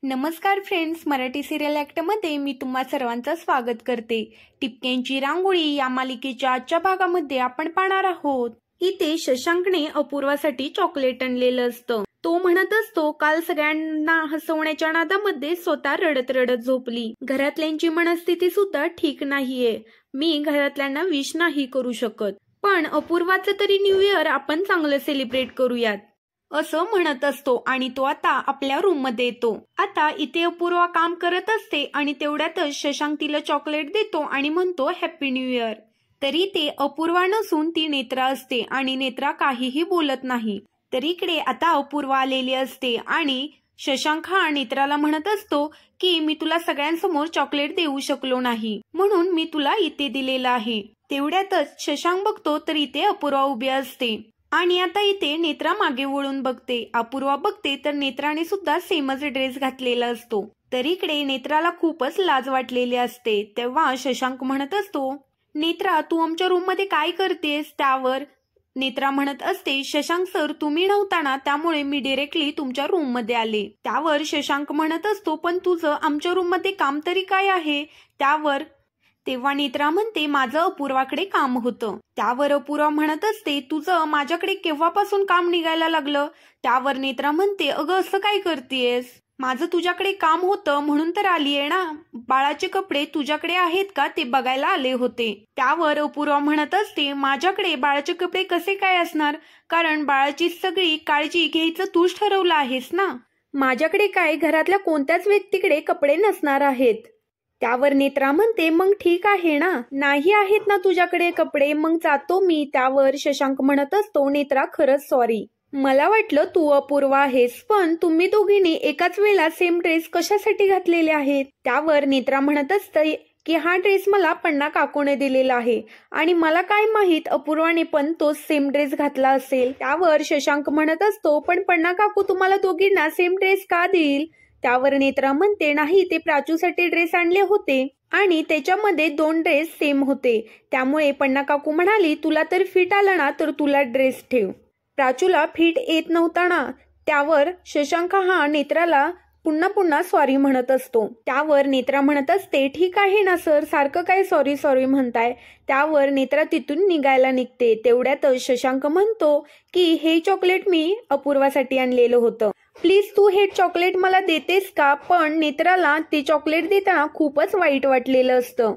नमस्कार friends, Marathi serial ॲक्टमध्ये मी तुम्हा सर्वांचं स्वागत करते। टिपक्यांची रांगोळी या मालिकेच्या आजच्या भागामध्ये आपण पाहणार आहोत। इथे शशांकने अपूर्वासाठी चॉकलेट आणलेलं असतं। तो म्हणत असतो, काल सगळ्यांना हसवण्याच्या नादामध्ये स्वतः रडत रडत झोपली। घरातल्यांची मनस्थिती सुद्धा ठीक नाहीये। मी घरातल्यांना विश नाही करू शकत, पण अपूर्वाचं तरी न्यू इयर आपण चांगलं सेलिब्रेट करूयात असं म्हणत असतो आणि तो आता आपल्या रूम मध्ये येतो। आता इथे अपूर्वा काम करत असते आणि तेवढ्यातच शशांक तिला चॉकलेट देतो आणि म्हणतो हॅपी न्यू इयर। तरी ते अपूर्वा नसून ती नेत्रा असते आणि नेत्रा काहीही बोलत नाही। तर इकडे आता अपूर्वा आलेली असते आणि शशांक हा नेत्राला म्हणत असतो की मी तुला सगळ्यांसमोर चॉकलेट देऊ शकलो नाही, म्हणून मी तुला इथे दिलेलं आहे। तेवढ्यातच शशांक बघतो तर इथे अपूर्वा उभी असते आणि आता इथे नेत्रा मागे वळून बघते। अपूर्वा बघते तर नेत्राने सुद्धा सेमच ड्रेस घातलेला असतो। तर इकडे नेत्राला खूपच लाज वाटलेली असते। तेव्हा शशांक म्हणत असतो, नेत्रा तू आमच्या रूम मध्ये काय करतेस? त्यावर नेत्रा म्हणत असते, शशांक सर तुम्ही नव्हता ना, त्यामुळे मी डायरेक्टली तुमच्या रूम मध्ये आले। त्यावर शशांक म्हणत असतो, पण तुझं आमच्या रूम मध्ये काम तरी काय आहे? तेव्हा नेत्रा म्हणते, माझं अपूर्वाकडे काम होतं। त्यावर अपूर्वा म्हणत असते, तुझं माझ्याकडे केव्हापासून काम निघायला लागलं? त्यावर नेत्रा म्हणते, अगं असं काय करतेस? माझं तुझ्याकडे काम होतं म्हणून तर आलीये ना। बाळाचे कपडे तुझ्याकडे आहेत का ते बघायला आले होते। त्यावर अपूर्वा म्हणत असते, माझ्याकडे बाळाचे कपडे कसे काय असणार? कारण बाळाची सगळी काळजी घ्यायचं तूच ठरवलं आहेस ना। माझ्याकडे काय घरातल्या कोणत्याच व्यक्तीकडे कपडे नसणार आहेत। त्यावर नेत्रा म्हणते, मग ठीक आहे ना, नाही आहेत ना तुझ्याकडे कपडे, मग जातो मी। त्यावर शशांक म्हणत असतो, नेत्रा खरंच सॉरी, मला वाटलं तू अपूर्वा आहेस, पण तुम्ही दोघींनी एकाच वेळेला सेम ड्रेस कशासाठी घातलेले आहेत? त्यावर नेत्रा म्हणत असते की हा ड्रेस मला पन्ना काकूने दिलेला आहे आणि मला काय माहित अपूर्वाने पण तोच सेम ड्रेस घातला असेल। त्यावर शशांक म्हणत असतो, पण पन्ना काकू तुम्हाला दोघींना सेम ड्रेस का देईल? त्यावर नेत्रा म्हणते, नाही ते प्राचूसाठी ड्रेस आणले होते आणि त्याच्यामध्ये 2 ड्रेस सेम होते, त्यामुळे पन्ना काकू म्हणाली तुला तर फिट आला ना तर तुला ड्रेस ठेव, प्राचूला फिट येत नव्हता ना। त्यावर शशांक हा नेत्राला पुन्हा पुन्हा सॉरी म्हणत असतो। त्यावर नेत्रा म्हणत असते, ठीक आहे ना सर, सारखं काय सॉरी सॉरी म्हणताय? त्यावर नेत्रा तिथून निघायला निघते। तेवढ्यातच शशांक म्हणतो की हे चॉकलेट मी अपूर्वासाठी आणलेलं होतं, प्लीज तू हे चॉकलेट मला देतेस का? पण नेत्राला ते चॉकलेट देताना खूपच वाईट वाटलेलं असतं।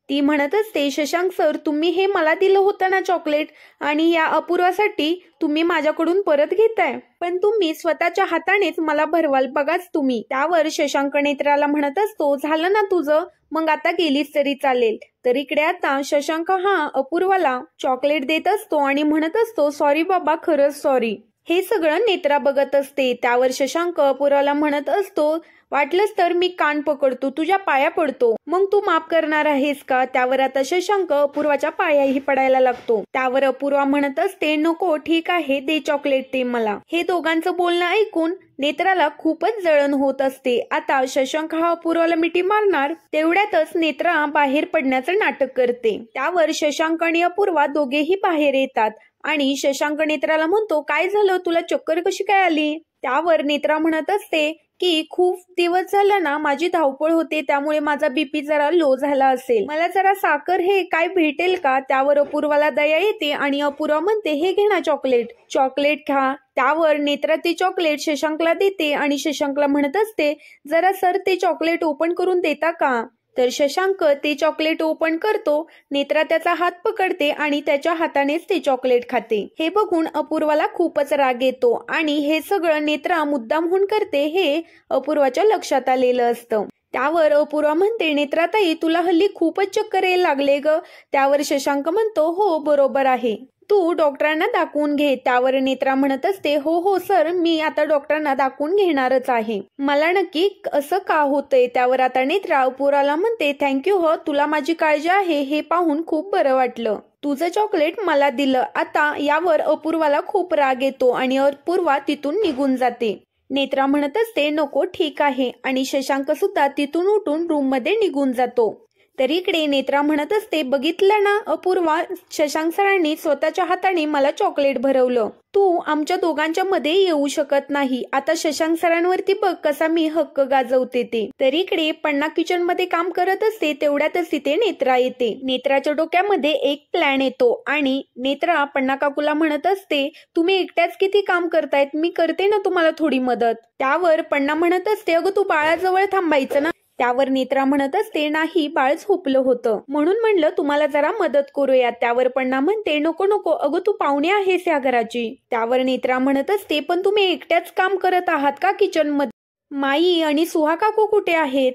ती म्हणत असते, शशांक सर तुम्ही हे मला दिलं होतं ना चॉकलेट, आणि या अपूर्वासाठी तुम्ही माझ्याकडून परत घेताय, पण तुम्ही स्वतःच्या हातानेच मला भरवाल बघाच तुम्ही। त्यावर शशांक नेत्राला म्हणत असतो, झालं ना तुझं, मग आता गेलीस तरी चालेल। तर इकडे आता शशांक हा अपूर्वाला चॉकलेट देत असतो आणि म्हणत असतो, सॉरी बाबा, खरंच सॉरी। हे सगळं नेत्रा बघत असते। त्यावर शशांक अपूर्वाला म्हणत असतो, वाटलंच तर मी कान पकडतो, तुझ्या पाया पडतो, मग तू माफ करणार आहेस का? त्यावर आता शशांक अपूर्वाच्या पायाही पडायला लागतो। त्यावर अपूर्वा म्हणत असते, नको ठीक आहे, दे चॉकलेट ते मला। हे दोघांचं बोलणं ऐकून नेत्राला खूपच जळण होत असते। आता शशांक हा अपूर्वाला मिठी मारणार, तेवढ्यातच नेत्रा बाहेर पडण्याचं नाटक करते। त्यावर शशांक आणि अपूर्वा दोघेही बाहेर येतात आणि शशांक नेत्राला म्हणतो, काय झालं, तुला चक्कर कशी काय आली? त्यावर नेत्रा म्हणत असते की खूप दिवस झाला ना माझी धावपळ होते, त्यामुळे माझा बीपी जरा लो झाला असेल, मला जरा साखर हे काय भेटेल का? त्यावर अपूर्वाला दया येते आणि अपूर्वा म्हणते, हे घे ना चॉकलेट खा। त्यावर नेत्रा ते चॉकलेट शशांकला देते आणि शशांकला म्हणत असते, जरा सर ते चॉकलेट ओपन करून देता का? तर शशांक ते चॉकलेट ओपन करतो। नेत्रा त्याचा हात पकडते आणि त्याच्या हातानेच ते चॉकलेट खाते। हे बघून अपूर्वाला खूपच राग येतो आणि हे सगळं नेत्रा मुद्दामहून करते हे अपूर्वाच्या लक्षात आलेलं असतं। त्यावर अपूर्वा म्हणते, नेत्राताई तुला हल्ली खूपच चक्कर यायला लागले ग। त्यावर शशांक म्हणतो, हो बरोबर आहे, तू डॉक्टरांना दाखवून घे। त्यावर नेत्रा म्हणत असते, हो सर, मी आता डॉक्टरांना दाखवून घेणारच आहे, मला नक्की असं का होतंय? त्यावर आता नेत्रा अपूर्वाला म्हणते, थँक्यू हो, तुला माझी काळजी आहे हे पाहून खूप बरं वाटलं, तुझं चॉकलेट मला दिलं। आता यावर अपूर्वाला खूप राग येतो आणि अपूर्वा तिथून निघून जाते। नेत्रा म्हणत असते, नको ठीक आहे, आणि शशांक सुद्धा तिथून उठून रूम मध्ये निघून जातो। तर इकडे नेत्रा म्हणत असते, बघितलं ना अपूर्वा, शशांक सरांनी स्वतःच्या हाताने मला चॉकलेट भरवलं. तू आमच्या दोघांच्या मध्ये येऊ शकत नाही. आता शशांक सरांवरती बघ कसा मी हक्क गाजवते ते. तर इकडे पन्ना किचन मध्ये काम करत असते, तेवढ्यातच तिथे नेत्रा येते. नेत्राच्या डोक्यामध्ये एक प्लॅन येतो आणि नेत्रा पन्ना काकूला म्हणत असते, तुम्ही एकट्याच किती काम करतायत, मी करते ना तुम्हाला थोडी मदत. त्यावर पन्ना म्हणत असते, अगं तू बाळाजवळ थांबायचं ना. त्यावर नेत्रा म्हणत असते, नाही बाळ झोपलं होतं म्हणून म्हणलं तुम्हाला जरा मदत करूया. त्यावर पन्ना म्हणते, नको नको, अगं तू पाहुणे आहेस या घराची. त्यावर नेत्रा म्हणत असते, पण तुम्ही एकट्याच काम करत आहात का किचन मध्ये? माई आणि सुहा काकू कुठे आहेत?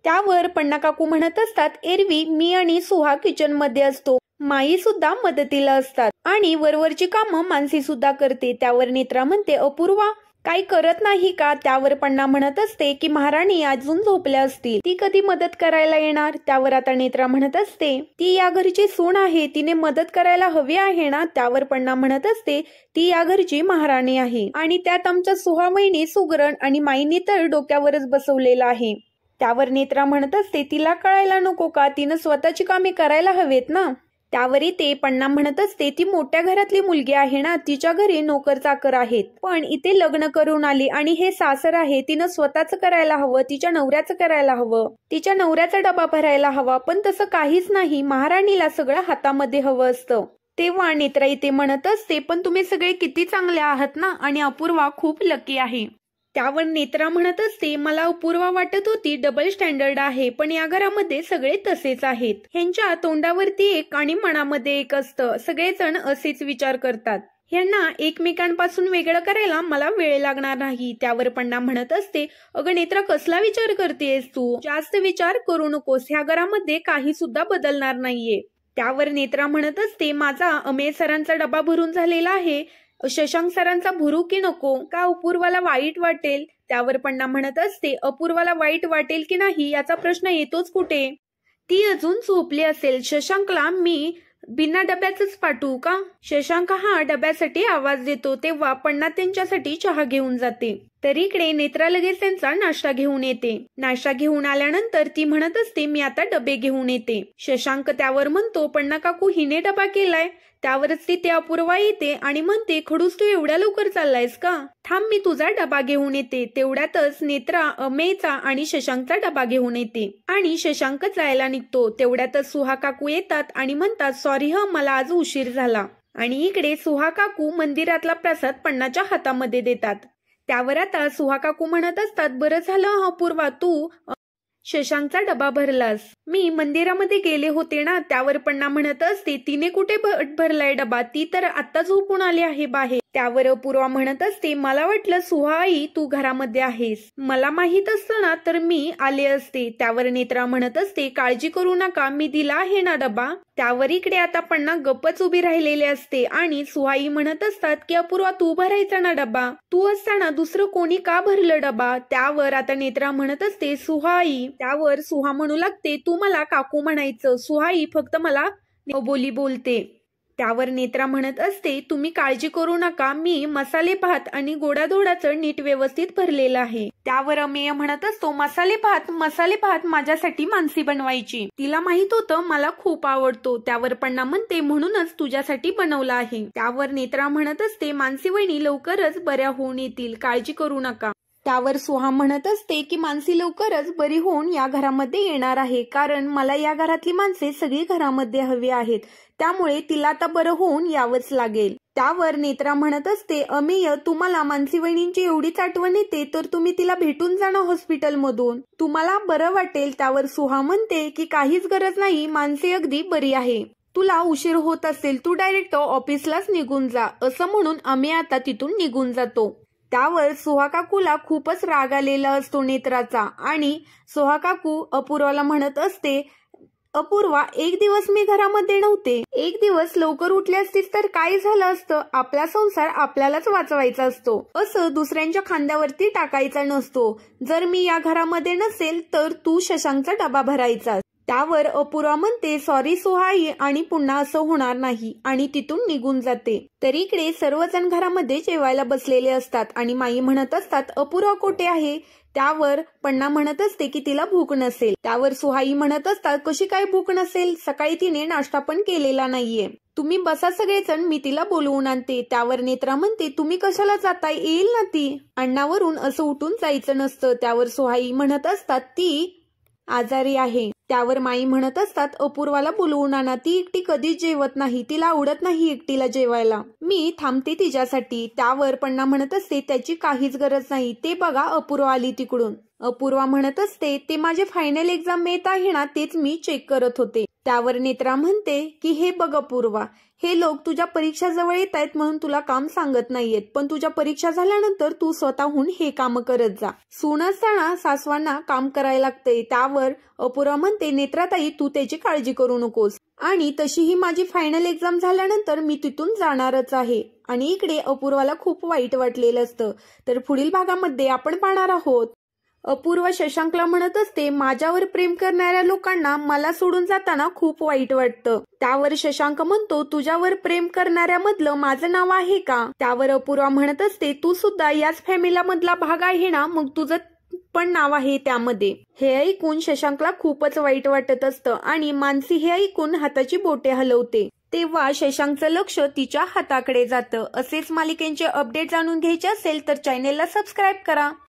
त्यावर पन्ना काकू म्हणत असतात, एरवी मी आणि सुहा किचन मध्ये असतो, माई सुद्धा मदतीला असतात आणि वरवरची कामं मानसी सुद्धा करते. त्यावर नेत्रा म्हणते, अपूर्वा काही करत नाही का? त्यावर पन्ना म्हणत असते की महाराणी अजून झोपल्या असतील, ती कधी मदत करायला येणार? त्यावर आता नेत्रा म्हणत असते, ती या घरची सून आहे, तिने मदत करायला हवी आहे ना. त्यावर पन्ना म्हणत असते, ती या घरची महाराणी आहे आणि त्यात आमच्या सुहा वहिनी सुगरण आणि माईनी तर डोक्यावरच बसवलेला आहे. त्यावर नेत्रा म्हणत असते, तिला कळायला नको का? तिनं स्वतःची कामे करायला हवेत ना. त्यावर इथे पन्ना म्हणत असते, ती मोठ्या घरातली मुलगी आहे ना, तिच्या घरी नोकर चाकर आहेत, पण इथे लग्न करून आली आणि हे सासर आहे, तिनं स्वतःच करायला हवं, तिच्या नवऱ्याचं करायला हवं, तिच्या नवऱ्याचा डबा भरायला हवा, पण तसं काहीच नाही, महाराणीला सगळं हातामध्ये हवं असतं. तेव्हा नेत्रा इथे म्हणत असते, पण तुम्ही सगळे किती चांगले आहात ना आणि अपूर्वा खूप लकी आहे. त्यावर नेत्रा म्हणत असते, मला अपूर्वा वाटत होती डबल स्टँडर्ड आहे, पण या घरामध्ये सगळे तसेच आहेत. ह्यांच्या तोंडावरती एक आणि मनामध्ये एक असतं, सगळेजण असेच विचार करतात. ह्यांना एकमेकांपासून वेगळं करायला मला वेळ लागणार नाही. त्यावर पन्ना म्हणत असते, अगं नेत्रा कसला विचार करतेस तू? जास्त विचार करू नकोस, ह्या घरामध्ये काही सुद्धा बदलणार नाहीये. त्यावर नेत्रा म्हणत असते, माझा अमेय सरांचा डबा भरून झालेला आहे, शशांक सरांचा भरू की नको? का अपूर्वाला वाईट वाटेल? त्यावर पन्ना म्हणत असते, अपूर्वाला वाईट वाटेल की नाही याचा प्रश्न येतोच कुठे? ती अजून झोपली असेल. शशांकला मी बिना डब्याचंच पाठवू का? शशांक हा डब्यासाठी आवाज देतो तेव्हा पन्ना त्यांच्यासाठी चहा घेऊन जाते. तर इकडे नेत्रा लगेच त्यांचा नाश्ता घेऊन येते. नाश्ता घेऊन आल्यानंतर ती म्हणत असते, मी आता डबे घेऊन येते. शशांक त्यावर म्हणतो, पन्ना काकू हिने डबा केलाय. त्यावरच तिथे अपूर्वा येते आणि म्हणते, खडूस तू एवढ्या लवकर चाललायस का? थांब मी तुझा डबा घेऊन येते. तेवढ्यातच नेत्रा अमेयचा आणि शशांकचा डबा घेऊन येते आणि शशांक जायला निघतो. तेवढ्यातच सुहा काकू येतात आणि म्हणतात, सॉरी मला आज उशीर झाला. आणि इकडे सुहा काकू मंदिरातला प्रसाद पन्नाच्या हातामध्ये देतात. त्यावर आता सुहा काकू म्हणत असतात, बरं झालं अपूर्वा तू शशांकचा डबा भरलास, मी मंदिरामध्ये गेले होते ना. त्यावर पन्ना म्हणत असते, तिने कुठे भरलाय डबा, ती तर आता झोपून आली आहे बाहेर. त्यावर अपूर्वा म्हणत असते, मला वाटलं सुहाई तू घरामध्ये आहेस, मला माहित असतं ना तर मी आले असते. त्यावर नेत्रा म्हणत असते, काळजी करू नका, मी दिला आहे ना डबा. त्यावर इकडे आता पन्ना गप्पच उभी राहिलेली असते आणि सुहाई म्हणत असतात की अपूर्वा तू भरायचा ना डबा, तू असताना दुसरं कोणी का भरलं डबा? त्यावर आता नेत्रा म्हणत असते, सुहाई. त्यावर सुहा म्हणू लागते, तू मला काकू म्हणायचं, सुहाई फक्त मला बोली बोलते. त्यावर नेत्रा म्हणत असते, तुम्ही काळजी करू नका, मी मसाले भात आणि गोडाधोडाचं नीट व्यवस्थित भरलेलं आहे. त्यावर अमेय म्हणत असतो, मसाले भात माझ्यासाठी मानसी बनवायची, तिला माहित होतं मला खूप आवडतो. त्यावर पन्ना म्हणते, म्हणूनच तुझ्यासाठी बनवला आहे. त्यावर नेत्रा म्हणत असते, मानसी वहिनी लवकरच बऱ्या होऊन येतील, काळजी करू नका. त्यावर सुहा म्हणत असते की मानसी लवकरच बरी होऊन या घरामध्ये येणार आहे, कारण मला या घरातली माणसे सगळी घरामध्ये हवी आहेत, त्यामुळे तिला आता बरं होऊन यावंच लागेल. त्यावर नेत्रा म्हणत असते, अमेय तुम्हाला मानसी वहिनींची एवढीच आठवण येते तर तुम्ही तिला भेटून जा ना हॉस्पिटलमधून, तुम्हाला बरं वाटेल. त्यावर सुहा म्हणते की काहीच गरज नाही, मानसी अगदी बरी आहे, तुला उशीर होत असेल तू डायरेक्ट ऑफिसलाच निघून जा. असं म्हणून अमेय आता तिथून निघून जातो. त्यावर सुहा काकूला खूपच राग आलेला असतो नेत्राचा आणि सुहा काकू अपूर्वाला म्हणत असते, अपूर्वा एक दिवस मी घरामध्ये नव्हते, एक दिवस लवकर उठले असतीस तर काय झालं असतं, आपला संसार आपल्यालाच वाचवायचा असतो, असं दुसऱ्यांच्या खांद्यावरती टाकायचा नसतो. जर मी या घरामध्ये नसेल तर तू शशांकचा डबा भरायचा. त्यावर अपूर्वा म्हणते सॉरी सुहाई आणि पुन्हा असं होणार नाही आणि तिथून निघून जाते. तर इकडे सर्वजण घरामध्ये जेवायला बसलेले असतात आणि माई म्हणत असतात अपूर्वा कुठे आहे. त्यावर पन्ना म्हणत असते की तिला भूक नसेल. त्यावर सुहाई म्हणत असतात कशी काय भूक नसेल, सकाळी तिने नाश्ता पण केलेला नाहीये. तुम्ही बसा सगळेजण, मी तिला बोलवून आणते. त्यावर नेत्रा म्हणते तुम्ही कशाला जाताय, येईल ना ती. अण्णावरून असं उठून जायचं नसतं. त्यावर सुहाई म्हणत असतात ती आजारी आहे. त्यावर माई म्हणत असतात अपूर्वाला बोलवून आणा, ती एकटी कधीच जेवत नाही, तिला आवडत नाही एकटीला जेवायला, मी थांबते तिच्यासाठी. त्यावर पन्ना म्हणत असते त्याची काहीच गरज नाही, ते बघा अपूर्वा आली तिकडून. अपूर्वा म्हणत असते ते माझे फायनल एक्झाम येत आहे ना, तेच मी चेक करत होते. त्यावर नेत्रा म्हणते की हे बघ अपूर्वा, हे लोक तुझ्या परीक्षा जवळ येत आहेत म्हणून तुला काम सांगत नाहीयेत, पण तुझ्या परीक्षा झाल्यानंतर तू स्वतःहून हे काम करत जा. सून असताना सासवांना काम करायला लागतंय. त्यावर अपूर्वा म्हणते नेत्राताई तू त्याची काळजी करू नकोस, आणि तशीही माझी फायनल एक्झाम झाल्यानंतर मी तिथून जाणारच आहे. आणि इकडे अपूर्वाला खूप वाईट वाटलेलं असतं. तर पुढील भागामध्ये आपण पाहणार आहोत अपूर्वा शशांकला म्हणत असते माझ्यावर प्रेम करणाऱ्या लोकांना मला सोडून जाताना खूप वाईट वाटतं. त्यावर शशांक म्हणतो तुझ्यावर प्रेम करणाऱ्या मधलं माझं नाव आहे का. त्यावर अपूर्वा म्हणत असते तू सुद्धा याच फॅमिली मधला भाग आहे ना, मग तुझं पण नाव आहे त्यामध्ये. हे ऐकून शशांकला खूपच वाईट वाटत असतं आणि मानसी हे ऐकून हाताची बोटे हलवते. तेव्हा शशांकचं लक्ष तिच्या हाताकडे जातं. असेच मालिकेचे अपडेट जाणून घ्यायचे असेल तर चॅनेलला सबस्क्राईब करा.